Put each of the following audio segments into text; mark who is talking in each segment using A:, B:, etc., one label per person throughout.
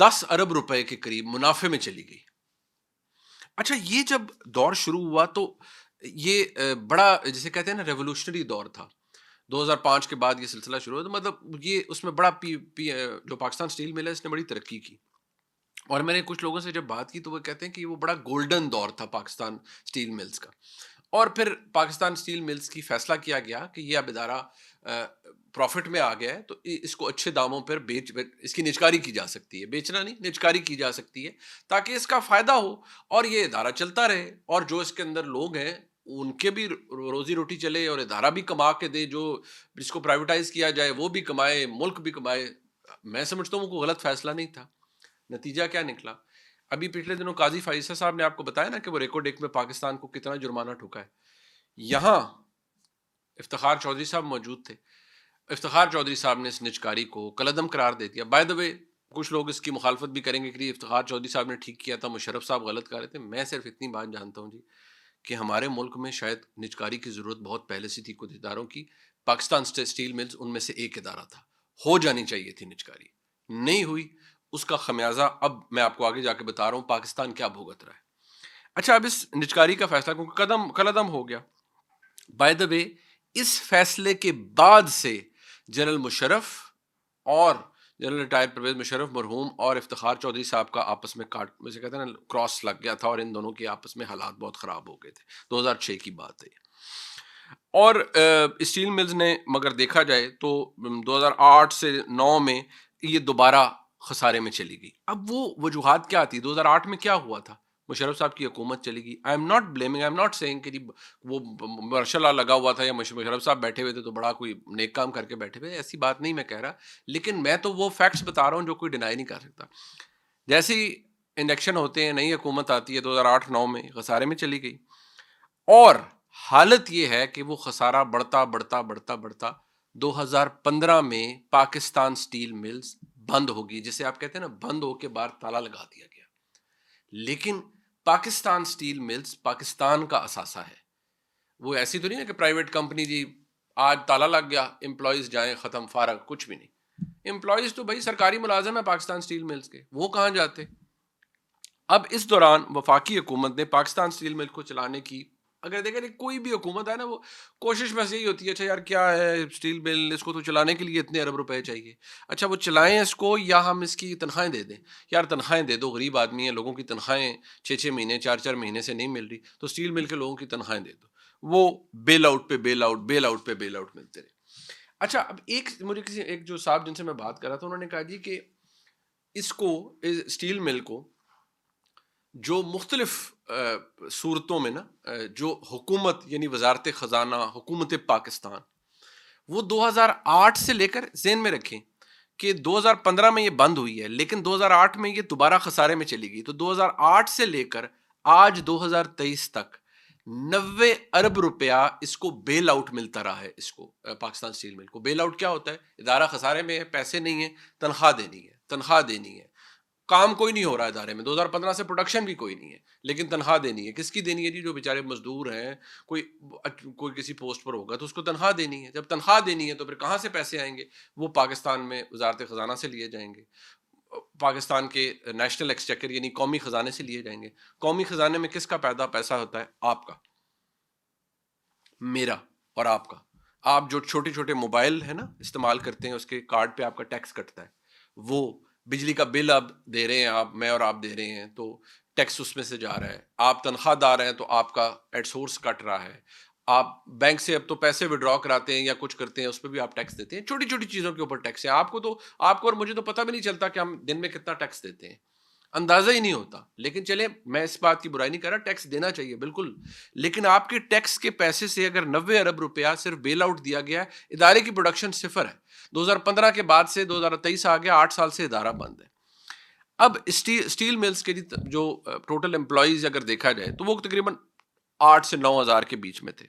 A: 10 ارب روپے کے قریب منافع میں چلی گئی. اچھا یہ جب دور شروع ہوا تو یہ بڑا جسے کہتے ہیں نا ریولوشنری دور تھا. 2005 کے بعد یہ سلسلہ شروع ہوا تو مطلب یہ اس میں بڑا جو پاکستان اسٹیل مل ہے اس نے بڑی ترقی کی. اور میں نے کچھ لوگوں سے جب بات کی تو وہ کہتے ہیں کہ وہ بڑا گولڈن دور تھا پاکستان اسٹیل ملز کا. اور پھر پاکستان اسٹیل ملز کی فیصلہ کیا گیا کہ یہ اب ادارہ پروفٹ میں آ گیا ہے تو اس کو اچھے داموں پر اس کی نجکاری کی جا سکتی ہے, بیچنا نہیں نجکاری کی جا سکتی ہے تاکہ اس کا فائدہ ہو اور یہ ادارہ چلتا رہے اور جو اس کے اندر لوگ ہیں ان کے بھی روزی روٹی چلے اور ادارہ بھی کما کے دے, جو جس کو پرائیویٹائز کیا جائے وہ بھی کمائے, ملک بھی کمائے. میں سمجھتا ہوں کوئی غلط فیصلہ نہیں تھا. نتیجہ کیا نکلا؟ ابھی پچھلے دنوں قاضی فائزہ صاحب نے آپ کو بتایا نا کہ وہ ریکارڈ ایک میں پاکستان کو کتنا جرمانہ ٹھوکا ہے. یہاں افتخار چودھری صاحب موجود تھے. افتخار چودھری صاحب نے اس نجکاری کو کلعدم قرار دے دیا. بائی دا وے کچھ لوگ اس کی مخالفت بھی کریں گے کہ افتخار چودھری صاحب نے ٹھیک کیا تھا, مشرف صاحب غلط کر رہے تھے. میں صرف اتنی بات جانتا ہوں جی کہ ہمارے ملک میں شاید نجکاری کی ضرورت بہت پہلے سے تھی کچھ اداروں کی. پاکستان اسٹیل ملز ان میں سے ایک ادارہ تھا. ہو جانی چاہیے تھی نجکاری, نہیں ہوئی. اس کا خمیازہ اب میں آپ کو آگے جا کے بتا رہا ہوں پاکستان کیا بھگت رہا ہے. اچھا اب اس نجکاری کا فیصلہ کیونکہ کلعدم ہو گیا. بائی دا وے اس فیصلے کے بعد سے جنرل مشرف اور جنرل ریٹائر پرویز مشرف مرحوم اور افتخار چودھری صاحب کا آپس میں جیسے کہتے ہیں نا کراس لگ گیا تھا اور ان دونوں کے آپس میں حالات بہت خراب ہو گئے تھے. 2006 کی بات ہے. اور اسٹیل ملز نے مگر دیکھا جائے تو 2008 سے 9 میں یہ دوبارہ خسارے میں چلی گئی. اب وہ وجوہات کیا تھی؟ 2008 میں کیا ہوا تھا؟ مشرف صاحب کی حکومت چلی گئی. I am not blaming, I am not saying کہ وہ ماشاء اللہ لگا ہوا تھا یا مشرف صاحب بیٹھے ہوئے تھے تو بڑا کوئی نیک کام کر کے بیٹھے ہوئے, ایسی بات نہیں میں کہہ رہا. لیکن میں تو وہ فیکٹس بتا رہا ہوں جو کوئی ڈینائی نہیں کر سکتا. جیسے ہی انڈکشن ہوتے ہیں, نئی حکومت آتی ہے 2008-9 میں خسارے میں چلی گئی. اور حالت یہ ہے کہ وہ خسارہ بڑھتا بڑھتا بڑھتا بڑھتا 2015 میں پاکستان اسٹیل ملز بند ہوگی, جسے آپ کہتے ہیں نا بند ہو کے باہر تالا لگا دیا گیا. لیکن پاکستان اسٹیل ملز پاکستان کا اثاثہ ہے. وہ ایسی تو نہیں ہے کہ پرائیویٹ کمپنی جی آج تالا لگ گیا امپلائیز جائیں ختم فارغ, کچھ بھی نہیں. امپلائیز تو بھائی سرکاری ملازم ہے پاکستان اسٹیل ملز کے, وہ کہاں جاتے؟ اب اس دوران وفاقی حکومت نے پاکستان اسٹیل مل کو چلانے کی, اگر دیکھیں کوئی بھی حکومت ہے نا وہ کوشش بس یہی ہوتی ہے اچھا یار کیا ہے اسٹیل مل, اس کو تو چلانے کے لیے اتنے ارب روپے چاہیے, اچھا وہ چلائیں اس کو یا ہم اس کی تنخواہیں دے دیں. یار تنخواہیں دے دو, غریب آدمی ہیں, لوگوں کی تنخواہیں 6 مہینے 4 مہینے سے نہیں مل رہی, تو اسٹیل مل کے لوگوں کی تنخواہیں دے دو. وہ بیل آؤٹ پہ بیل آؤٹ, بیل آؤٹ پہ بیل آؤٹ ملتے رہے. اچھا اب مجھے ایک جو صاحب جن سے میں بات کر رہا تھا انہوں نے کہا جی کہ اس کو اسٹیل مل کو جو مختلف صورتوں میں نا جو حکومت یعنی وزارت خزانہ حکومت پاکستان وہ 2008 سے لے کر ذہن میں رکھیں کہ 2015 میں یہ بند ہوئی ہے لیکن 2008 میں یہ دوبارہ خسارے میں چلی گئی. تو 2008 سے لے کر آج 2023 تک 90 ارب روپیہ اس کو بیل آؤٹ ملتا رہا ہے. اس کو پاکستان اسٹیل مل کو بیل آؤٹ کیا ہوتا ہے؟ ادارہ خسارے میں ہے, پیسے نہیں ہیں, تنخواہ دینی ہے, کام کوئی نہیں ہو رہا ادارے میں, 2015 سے پروڈکشن بھی کوئی نہیں ہے لیکن تنخواہ دینی ہے. کس کی دینی ہے جی؟ جو بیچارے مزدور ہیں, کوئی کسی پوسٹ پر ہوگا تو اس کو تنخواہ دینی ہے. جب تنخواہ دینی ہے تو پھر کہاں سے پیسے آئیں گے؟ وہ پاکستان میں وزارت خزانہ سے لیے جائیں گے, پاکستان کے نیشنل ایکسچیکر یعنی قومی خزانے سے لیے جائیں گے. قومی خزانے میں کس کا پیسہ ہوتا ہے؟ آپ کا, میرا اور آپ کا. آپ جو چھوٹے چھوٹے موبائل ہے نا استعمال کرتے ہیں اس کے کارڈ پہ آپ کا ٹیکس کٹتا ہے, وہ بجلی کا بل اب دے رہے ہیں آپ, میں اور آپ دے رہے ہیں تو ٹیکس اس میں سے جا رہا ہے. آپ تنخواہ دار ہیں تو آپ کا ایٹ سورس کٹ رہا ہے. آپ بینک سے اب تو پیسے وڈرا کراتے ہیں یا کچھ کرتے ہیں اس پہ بھی آپ ٹیکس دیتے ہیں. چھوٹی چھوٹی چیزوں کے اوپر ٹیکس ہے. آپ کو اور مجھے تو پتہ بھی نہیں چلتا کہ ہم دن میں کتنا ٹیکس دیتے ہیں, اندازہ ہی نہیں ہوتا. لیکن چلے میں اس بات کی برائی نہیں کر رہا, ٹیکس دینا چاہیے بالکل, لیکن آپ کے ٹیکس کے پیسے سے اگر 90 ارب روپیہ صرف بیل آؤٹ دیا گیا ہے, ادارے کی پروڈکشن صفر ہے. 2015 کے بعد سے 2023 آ گیا, 8 سال سے ادارہ بند ہے. اب اسٹیل ملز کے جو ٹوٹل امپلائیز اگر دیکھا جائے تو وہ تقریباً 8 سے 9 ہزار کے بیچ میں تھے,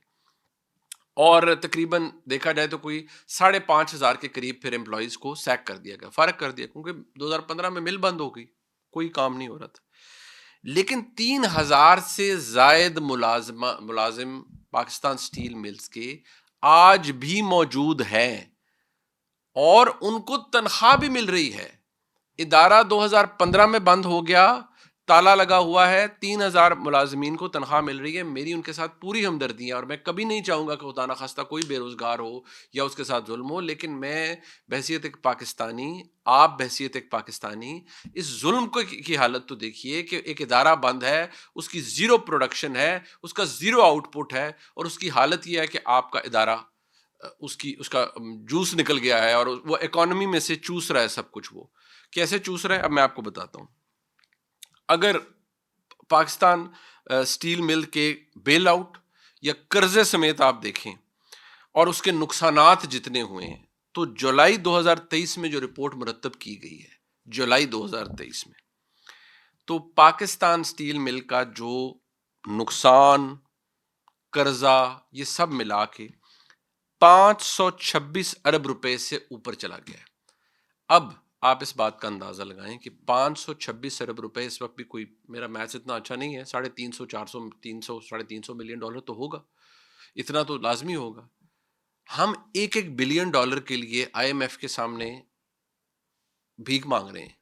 A: اور تقریباً دیکھا جائے تو کوئی 5,500 کے قریب پھر امپلائیز کو سیک کر دیا گیا, فارغ کر دیا, کیونکہ 2015 میں مل بند ہو گئی, کوئی کام نہیں ہو رہا تھا. لیکن 3,000 سے زائد ملازم پاکستان اسٹیل ملز کے آج بھی موجود ہیں اور ان کو تنخواہ بھی مل رہی ہے. ادارہ 2015 میں بند ہو گیا، تالا لگا ہوا ہے، 3,000 ملازمین کو تنخواہ مل رہی ہے، میری ان کے ساتھ پوری ہمدردی ہے، اور میں کبھی نہیں چاہوں گا کہ خدا نخواستہ کوئی بے روزگار ہو یا اس کے ساتھ ظلم ہو، لیکن میں بحیثیت ایک پاکستانی، آپ بحیثیت ایک پاکستانی، اس ظلم کی حالت تو دیکھیے کہ ایک ادارہ بند ہے، اس کی زیرو پروڈکشن ہے، اس کا زیرو آؤٹ پٹ ہے، اور اس کی حالت یہ ہے کہ آپ کا ادارہ اس کا جوس نکل گیا ہے، اور وہ اکانومی میں سے چوس رہا ہے سب کچھ۔ وہ کیسے چوس رہا ہے اب میں آپ کو بتاتا ہوں۔ اگر پاکستان سٹیل مل کے بیل آؤٹ یا قرضے سمیت آپ دیکھیں اور اس کے نقصانات جتنے ہوئے ہیں، تو جولائی 2023 میں جو رپورٹ مرتب کی گئی ہے، جولائی 2023 میں، تو پاکستان سٹیل مل کا جو نقصان، قرضہ، یہ سب ملا کے 526 ارب روپے سے اوپر چلا گیا ہے۔ اب آپ اس بات کا اندازہ لگائیں کہ 526 ارب روپے اس وقت بھی کوئی، میرا میتھس اتنا اچھا نہیں ہے، 350 400 300 350 ملین ڈالر تو ہوگا، اتنا تو لازمی ہوگا۔ ہم ایک بلین ڈالر کے لیے آئی ایم ایف کے سامنے بھیک مانگ رہے ہیں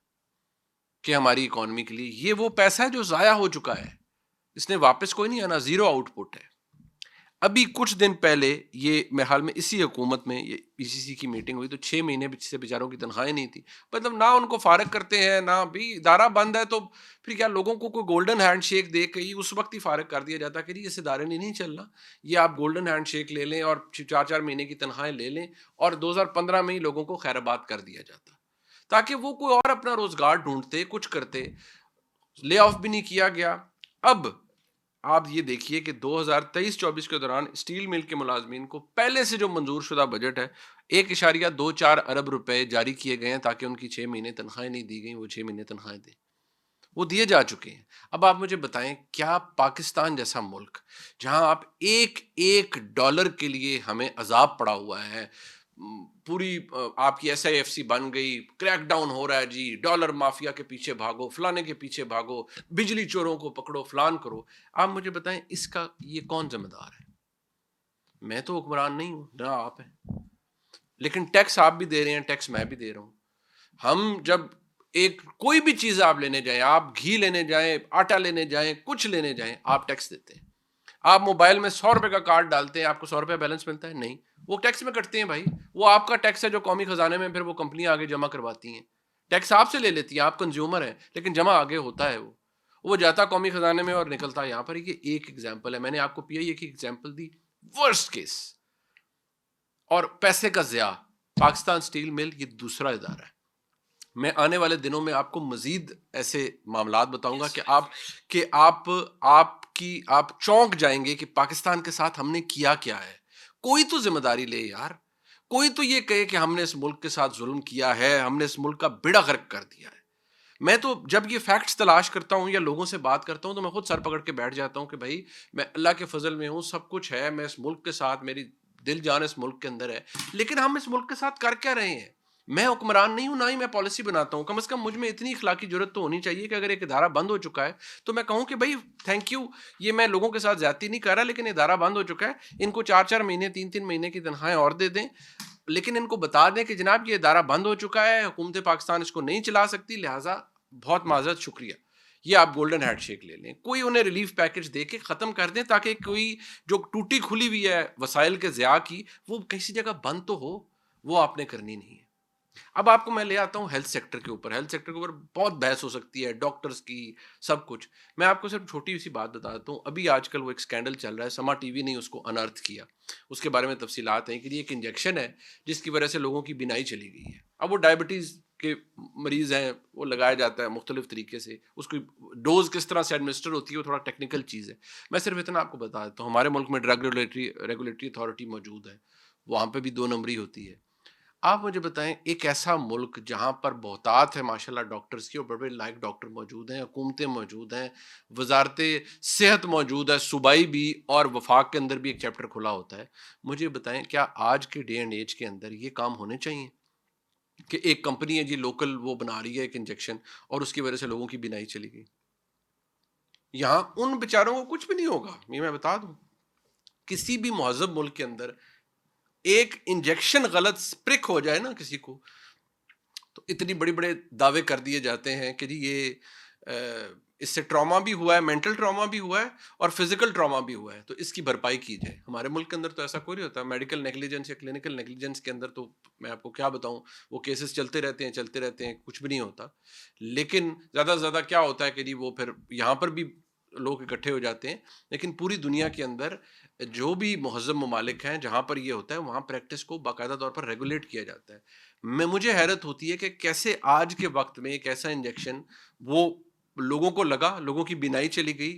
A: کہ ہماری اکانومی کے لیے، یہ وہ پیسہ ہے جو ضائع ہو چکا ہے، اس نے واپس کوئی نہیں آنا، زیرو آؤٹ پٹ ہے۔ ابھی کچھ دن پہلے یہ میں حال میں اسی حکومت میں یہ پی سی سی کی میٹنگ ہوئی، تو 6 مہینے سے بیچاروں کی تنخواہیں نہیں تھی، مطلب نہ ان کو فارغ کرتے ہیں، نہ بھی ادارہ بند ہے تو پھر کیا لوگوں کو کوئی گولڈن ہینڈ شیک دے کے اس وقت ہی فارغ کر دیا جاتا کہ جی اس ادارے نے نہیں چلنا، یہ آپ گولڈن ہینڈ شیک لے لیں اور 4 مہینے کی تنخواہیں لے لیں، اور 2015 میں ہی لوگوں کو خیر آباد کر دیا جاتا تاکہ وہ کوئی اور اپنا روزگار ڈھونڈتے، کچھ کرتے۔ لے آف بھی نہیں کیا گیا۔ اب آپ یہ دیکھیے کہ 2023-24 کے دوران اسٹیل مل کے ملازمین کو پہلے سے جو منظور شدہ بجٹ ہے، 1.24 ارب روپے جاری کیے گئے ہیں تاکہ ان کی 6 مہینے تنخواہیں نہیں دی گئیں، وہ 6 مہینے تنخواہیں دیں، وہ دیے جا چکے ہیں۔ اب آپ مجھے بتائیں، کیا پاکستان جیسا ملک جہاں آپ ایک ڈالر کے لیے ہمیں عذاب پڑا ہوا ہے، پوری آپ کی ایس آئی ایف سی بن گئی، کریک ڈاؤن ہو رہا ہے، جی ڈالر مافیا کے پیچھے بھاگو، فلانے کے پیچھے بھاگو، بجلی چوروں کو پکڑو، فلان کرو، آپ مجھے بتائیں اس کا یہ کون ذمہ دار ہے؟ میں تو حکمران نہیں ہوں، نہ آپ ہیں، لیکن ٹیکس آپ بھی دے رہے ہیں، ٹیکس میں بھی دے رہا ہوں۔ ہم جب کوئی بھی چیز آپ لینے جائیں، آپ گھی لینے جائیں، آٹا لینے جائیں، کچھ لینے جائیں، آپ ٹیکس دیتے ہیں۔ آپ موبائل میں 100 روپے کا کارڈ ڈالتے ہیں، آپ کو 100 روپے بیلنس ملتا ہے؟ نہیں، وہ ٹیکس میں کٹتے ہیں بھائی، وہ آپ کا ٹیکس ہے جو قومی خزانے میں پھر وہ کمپنیاں آگے جمع کرواتی ہیں، ٹیکس آپ سے لے لیتی ہیں، آپ کنزیومر ہیں، لیکن جمع آگے ہوتا ہے، وہ جاتا قومی خزانے میں اور نکلتا یہاں پر۔ یہ ایک ایگزامپل ہے، میں نے آپ کو پی آئی اے کی ایگزامپل دی، ورسٹ کیس، اور پیسے کا ضیاع۔ پاکستان سٹیل مل یہ دوسرا ادارہ ہے۔ میں آنے والے دنوں میں آپ کو مزید ایسے معاملات بتاؤں گا کہ آپ چونک جائیں گے کہ پاکستان کے ساتھ ہم نے کیا کیا ہے۔ کوئی تو ذمہ داری لے یار، کوئی تو یہ کہے کہ ہم نے اس ملک کے ساتھ ظلم کیا ہے، ہم نے اس ملک کا بیڑا غرق کر دیا ہے۔ میں تو جب یہ فیکٹس تلاش کرتا ہوں یا لوگوں سے بات کرتا ہوں تو میں خود سر پکڑ کے بیٹھ جاتا ہوں کہ بھائی میں اللہ کے فضل میں ہوں، سب کچھ ہے، میں اس ملک کے ساتھ، میری دل جان اس ملک کے اندر ہے، لیکن ہم اس ملک کے ساتھ کر کیا رہے ہیں؟ میں حکمران نہیں ہوں، نہ ہی میں پالیسی بناتا ہوں، کم از کم مجھ میں اتنی اخلاقی جرات تو ہونی چاہیے کہ اگر ایک ادارہ بند ہو چکا ہے تو میں کہوں کہ بھائی تھینک یو، یہ میں لوگوں کے ساتھ زیادتی نہیں کر رہا، لیکن ادارہ بند ہو چکا ہے، ان کو 4 مہینے 3 مہینے کی تنخواہیں اور دے دیں، لیکن ان کو بتا دیں کہ جناب یہ ادارہ بند ہو چکا ہے، حکومت پاکستان اس کو نہیں چلا سکتی، لہٰذا بہت معذرت، شکریہ، یہ آپ گولڈن ہینڈ شیک لے لیں، کوئی انہیں ریلیف پیکج دے کے ختم کر دیں تاکہ کوئی جو ٹوٹی کھلی ہوئی ہے وسائل کے ضیاع کی، وہ کسی جگہ بند تو ہو، وہ آپ نے کرنی نہیں ہے۔ اب آپ کو میں لے آتا ہوں ہیلتھ سیکٹر کے اوپر۔ ہیلتھ سیکٹر کے اوپر بہت بحث ہو سکتی ہے، ڈاکٹرز کی، سب کچھ۔ میں آپ کو صرف چھوٹی سی بات بتا دیتا ہوں، ابھی آج کل وہ ایک سکینڈل چل رہا ہے، سما ٹی وی نے اس کو انرتھ کیا، اس کے بارے میں تفصیلات ہیں کہ یہ ایک انجیکشن ہے جس کی وجہ سے لوگوں کی بینائی چلی گئی ہے۔ اب وہ ڈائبٹیز کے مریض ہیں، وہ لگایا جاتا ہے مختلف طریقے سے، اس کی ڈوز کس طرح سے ایڈمنسٹر ہوتی ہے وہ تھوڑا ٹیکنیکل چیز ہے۔ میں صرف اتنا آپ کو بتا دیتا ہوں، ہمارے ملک میں ڈرگ ریگولیٹری اتھارٹی موجود ہے، وہاں پہ بھی 2 نمبری ہوتی ہے۔ آپ مجھے بتائیں، ایک ایسا ملک جہاں پر بہتات ہے ماشاءاللہ ڈاکٹرز کی، اور بڑے بڑے لائق ڈاکٹر موجود ہیں، حکومتیں موجود ہیں، وزارت صحت موجود ہے، صوبائی بھی اور وفاق کے اندر بھی ایک چیپٹر کھلا ہوتا ہے، مجھے بتائیں کیا آج کے ڈے اینڈ ایج کے اندر یہ کام ہونے چاہیے کہ ایک کمپنی ہے جی لوکل وہ بنا رہی ہے ایک انجیکشن اور اس کی وجہ سے لوگوں کی بینائی چلی گئی؟ یہاں ان بیچاروں کو کچھ بھی نہیں ہوگا، یہ میں بتا دوں۔ کسی بھی مہذب ملک کے اندر ایک انجیکشن غلط پرک ہو جائے نا کسی کو، تو اتنی بڑی بڑے دعوے کر دیے جاتے ہیں کہ جی یہ اس سے ٹراما بھی ہوا ہے، مینٹل ٹراما بھی ہوا ہے اور فزیکل ٹراما بھی ہوا ہے، تو اس کی بھرپائی کی جائے. ہمارے ملک کے اندر تو ایسا کوئی نہیں ہوتا. میڈیکل نیگلیجنس یا کلینکل نیگلیجنس کے اندر تو میں آپ کو کیا بتاؤں، وہ کیسز چلتے رہتے ہیں، کچھ بھی نہیں ہوتا. لیکن زیادہ سے زیادہ کیا ہوتا ہے کہ جی وہ پھر یہاں پر بھی لوگ اکٹھے ہو جاتے ہیں. لیکن پوری دنیا کے اندر جو بھی مہذب ممالک ہیں جہاں پر یہ ہوتا ہے وہاں پریکٹس کو باقاعدہ طور پر ریگولیٹ کیا جاتا ہے. مجھے حیرت ہوتی ہے کہ کیسے آج کے وقت میں ایک ایسا انجیکشن وہ لوگوں کو لگا، لوگوں کی بینائی چلی گئی.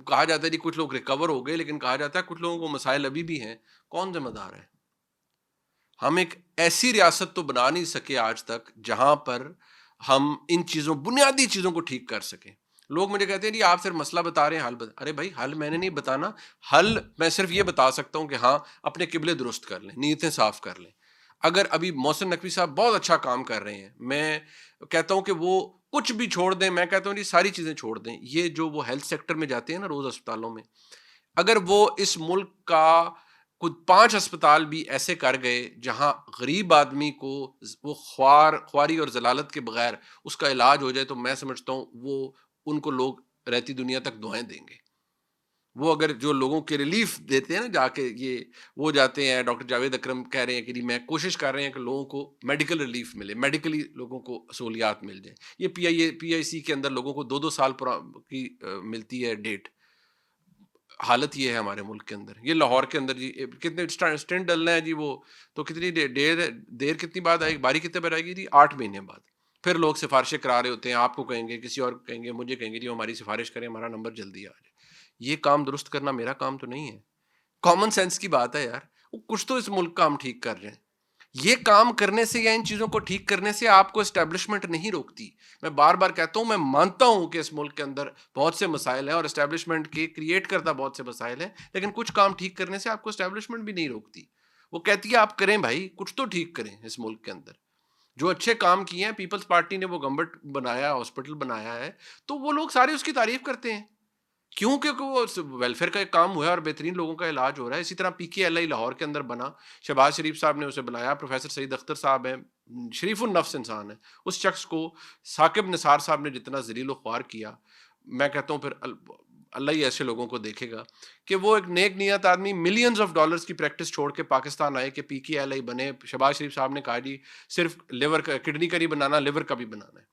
A: کہا جاتا ہے جی کچھ لوگ ریکور ہو گئے، لیکن کہا جاتا ہے کچھ لوگوں کو مسائل ابھی بھی ہیں. کون ذمہ دار ہے؟ ہم ایک ایسی ریاست تو بنا نہیں سکے آج تک جہاں پر ہم ان چیزوں، بنیادی چیزوں کو ٹھیک کر سکیں. لوگ مجھے کہتے ہیں جی آپ صرف مسئلہ بتا رہے ہیں، حل ارے بھائی حل میں نے نہیں بتانا. حل میں صرف یہ بتا سکتا ہوں کہ ہاں اپنے قبلے درست کر لیں، نیتیں صاف کر لیں. اگر ابھی محسن نقوی صاحب بہت اچھا کام کر رہے ہیں، میں کہتا ہوں کہ وہ کچھ بھی چھوڑ دیں، میں کہتا ہوں جی ساری چیزیں چھوڑ دیں. یہ جو وہ ہیلتھ سیکٹر میں جاتے ہیں نا روز اسپتالوں میں، اگر وہ اس ملک کا کچھ 5 اسپتال بھی ایسے کر گئے جہاں غریب آدمی کو وہ خواری اور ضلالت کے بغیر اس کا علاج ہو جائے، تو میں سمجھتا ہوں وہ ان کو لوگ رہتی دنیا تک دعائیں دیں گے. وہ اگر جو لوگوں کے ریلیف دیتے ہیں نا جا کے، یہ وہ جاتے ہیں، ڈاکٹر جاوید اکرم کہہ رہے ہیں کہ میں کوشش کر رہے ہیں کہ لوگوں کو میڈیکل ریلیف ملے، میڈیکلی لوگوں کو سہولیات مل جائیں. یہ پی آئی سی کے اندر لوگوں کو 2 سال کی ملتی ہے ڈیٹ. حالت یہ ہے ہمارے ملک کے اندر. یہ لاہور کے اندر جی کتنے اسٹنٹ ڈلنا ہے جی، وہ تو کتنی دیر کتنی بعد آئے گی، باری کتنے بعد آئے گی جی؟ 8 مہینے بعد. پھر لوگ سفارشیں کرا رہے ہوتے ہیں، آپ کو کہیں گے، کسی اور کو کہیں گے، مجھے کہیں گے جی ہماری سفارش کریں، ہمارا نمبر جلدی آ جائے. یہ کام درست کرنا میرا کام تو نہیں ہے. کامن سینس کی بات ہے یار، کچھ تو اس ملک کا ہم ٹھیک کر رہے ہیں. یہ کام کرنے سے یا ان چیزوں کو ٹھیک کرنے سے آپ کو اسٹیبلشمنٹ نہیں روکتی. میں بار بار کہتا ہوں، میں مانتا ہوں کہ اس ملک کے اندر بہت سے مسائل ہیں اور اسٹیبلشمنٹ کے کریٹ کرتا بہت سے مسائل ہیں، لیکن کچھ کام ٹھیک کرنے سے آپ کو اسٹیبلشمنٹ بھی نہیں روکتی. وہ کہتی ہے آپ کریں بھائی، کچھ تو ٹھیک کریں اس ملک کے اندر. جو اچھے کام کیے ہیں، پیپلز پارٹی نے وہ گمبٹ بنایا، ہاسپٹل بنایا ہے، تو وہ لوگ سارے اس کی تعریف کرتے ہیں. کیوں؟ کیونکہ وہ ویلفیئر کا ایک کام ہوا ہے اور بہترین لوگوں کا علاج ہو رہا ہے. اسی طرح پی کے ایل آئی لاہور کے اندر بنا، شہباز شریف صاحب نے اسے بنایا، پروفیسر سعید اختر صاحب ہیں، شریف النفس انسان ہے. اس شخص کو ثاقب نثار صاحب نے جتنا ذلیل و خوار کیا، میں کہتا ہوں پھر اللہ ہی ایسے لوگوں کو دیکھے گا کہ وہ ایک نیک نیت آدمی ملینز آف ڈالرز کی پریکٹس چھوڑ کے پاکستان آئے کہ پی کے ایل آئی بنے. شہباز شریف صاحب نے کہا جی صرف لیور کا، کڈنی کا نہیں بنانا، لیور کا بھی بنانا ہے.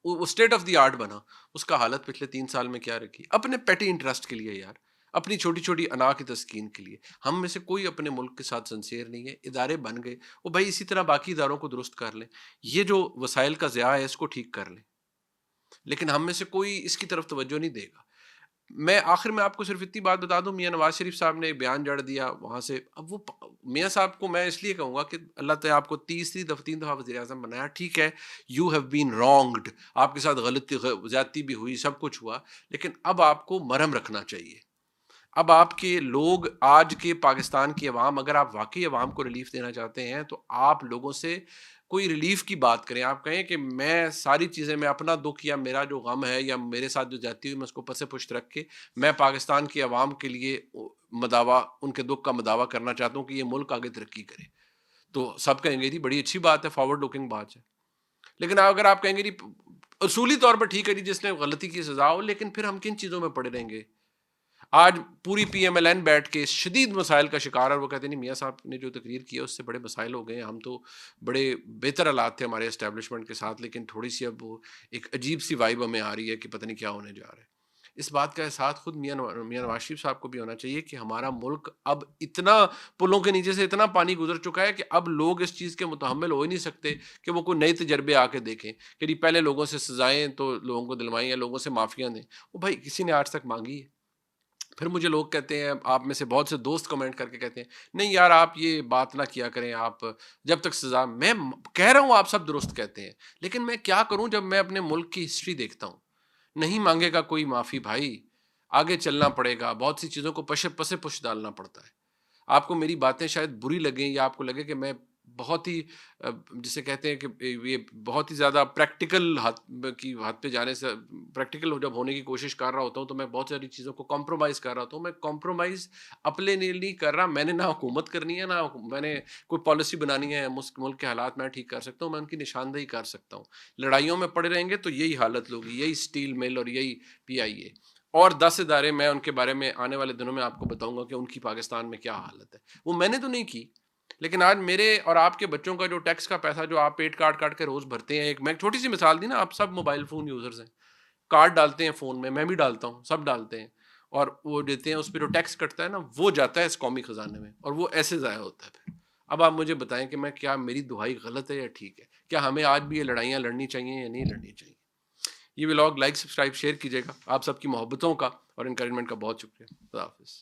A: وہ اسٹیٹ آف دی آرٹ بنا. اس کا حالت پچھلے 3 سال میں کیا رکھی؟ اپنے پیٹی انٹرسٹ کے لیے یار، اپنی چھوٹی چھوٹی انا کی تسکین کے لیے. ہم میں سے کوئی اپنے ملک کے ساتھ سنسیئر نہیں ہے. ادارے بن گئے، وہ بھائی اسی طرح باقی اداروں کو درست کر لیں. یہ جو وسائل کا ضیاع ہے اس کو ٹھیک کر لیں. لیکن ہم میں سے کوئی اس کی طرف توجہ نہیں دے گا. میں آخر میں آپ کو صرف اتنی بات بتا دوں، میاں نواز شریف صاحب نے ایک بیان جڑ دیا وہاں سے. اب وہ میاں صاحب کو میں اس لیے کہوں گا کہ اللہ تعالیٰ آپ کو 3 دفعہ وزیر اعظم بنایا، ٹھیک ہے، یو ہیو بین رانگڈ، آپ کے ساتھ غلطی زیادتی بھی ہوئی، سب کچھ ہوا، لیکن اب آپ کو مرہم رکھنا چاہیے. اب آپ کے لوگ، آج کے پاکستان کی عوام، اگر آپ واقعی عوام کو ریلیف دینا چاہتے ہیں تو آپ لوگوں سے کوئی ریلیف کی بات کریں. آپ کہیں کہ میں ساری چیزیں، میں اپنا دکھ یا میرا جو غم ہے یا میرے ساتھ جو جاتی ہوئی، میں اس کو پس پشت رکھ کے میں پاکستان کی عوام کے لیے مداوا، ان کے دکھ کا مداوا کرنا چاہتا ہوں کہ یہ ملک آگے ترقی کرے. تو سب کہیں گے جی بڑی اچھی بات ہے، فارورڈ لوکنگ بات ہے. لیکن اگر آپ کہیں گے جی اصولی طور پر ٹھیک ہے جی جس نے غلطی کی سزا ہو، لیکن پھر ہم کن چیزوں میں پڑے رہیں گے؟ آج پوری پی ایم ایل این بیٹھ کے شدید مسائل کا شکار ہے. وہ کہتے ہیں نہیں، میاں صاحب نے جو تقریر کی ہے اس سے بڑے مسائل ہو گئے ہیں، ہم تو بڑے بہتر حالات تھے ہمارے اسٹیبلشمنٹ کے ساتھ، لیکن تھوڑی سی اب وہ ایک عجیب سی وائب ہمیں آ رہی ہے کہ پتہ نہیں کیا ہونے جا رہا ہے. اس بات کا احساس خود میاں نواز شریف صاحب کو بھی ہونا چاہیے کہ ہمارا ملک اب اتنا پلوں کے نیچے سے اتنا پانی گزر چکا ہے کہ اب لوگ اس چیز کے متحمل ہو ہی نہیں سکتے کہ وہ کوئی نئے تجربے آ کے دیکھیں کہ پہلے لوگوں سے سزائیں تو لوگوں کو دلوائیں یا لوگوں سے معافیاں دیں. وہ بھائی کسی نے آج تک مانگی ہے؟ پھر مجھے لوگ کہتے ہیں، آپ میں سے بہت سے دوست کمنٹ کر کے کہتے ہیں نہیں یار آپ یہ بات نہ کیا کریں، آپ جب تک سزا، میں کہہ رہا ہوں آپ سب درست کہتے ہیں، لیکن میں کیا کروں جب میں اپنے ملک کی ہسٹری دیکھتا ہوں؟ نہیں مانگے گا کوئی معافی بھائی، آگے چلنا پڑے گا، بہت سی چیزوں کو پس پش ڈالنا پڑتا ہے. آپ کو میری باتیں شاید بری لگیں یا آپ کو لگے کہ میں بہت ہی جسے کہتے ہیں کہ یہ بہت ہی زیادہ پریکٹیکل ہاتھ پہ جانے سے پریکٹیکل جب ہونے کی کوشش کر رہا ہوتا ہوں تو میں بہت ساری چیزوں کو کمپرومائز کر رہا ہوتا ہوں. میں کمپرومائز اپنے لیے نہیں کر رہا. میں نے نہ حکومت کرنی ہے نہ میں نے کوئی پالیسی بنانی ہے. ملک کے حالات میں ٹھیک کر سکتا ہوں, میں ان کی نشاندہی کر سکتا ہوں. لڑائیوں میں پڑے رہیں گے تو یہی حالت ہوگی, یہی اسٹیل مل اور یہی PIA اور 10 ادارے. میں ان کے بارے میں آنے والے دنوں میں آپ کو بتاؤں گا کہ ان کی پاکستان میں کیا حالت ہے. وہ میں نے تو نہیں کی, لیکن آج میرے اور آپ کے بچوں کا جو ٹیکس کا پیسہ جو آپ پیٹ کاٹ کے روز بھرتے ہیں, ایک میں چھوٹی سی مثال دی نا, آپ سب موبائل فون یوزرز ہیں, کارڈ ڈالتے ہیں فون میں بھی ڈالتا ہوں, سب ڈالتے ہیں, اور وہ دیتے ہیں, اس پہ جو ٹیکس کٹتا ہے نا وہ جاتا ہے اس قومی خزانے میں, اور وہ ایسے ضائع ہوتا ہے. پھر اب آپ مجھے بتائیں کہ میں کیا میری دہائی غلط ہے یا ٹھیک ہے؟ کیا ہمیں آج بھی یہ لڑائیاں لڑنی چاہیے یا نہیں لڑنی چاہیے؟ یہ ولاگ لائک سبسکرائب شیئر کیجیے گا. آپ سب کی محبتوں کا اور انکریجمنٹ کا بہت شکریہ. خدا حافظ.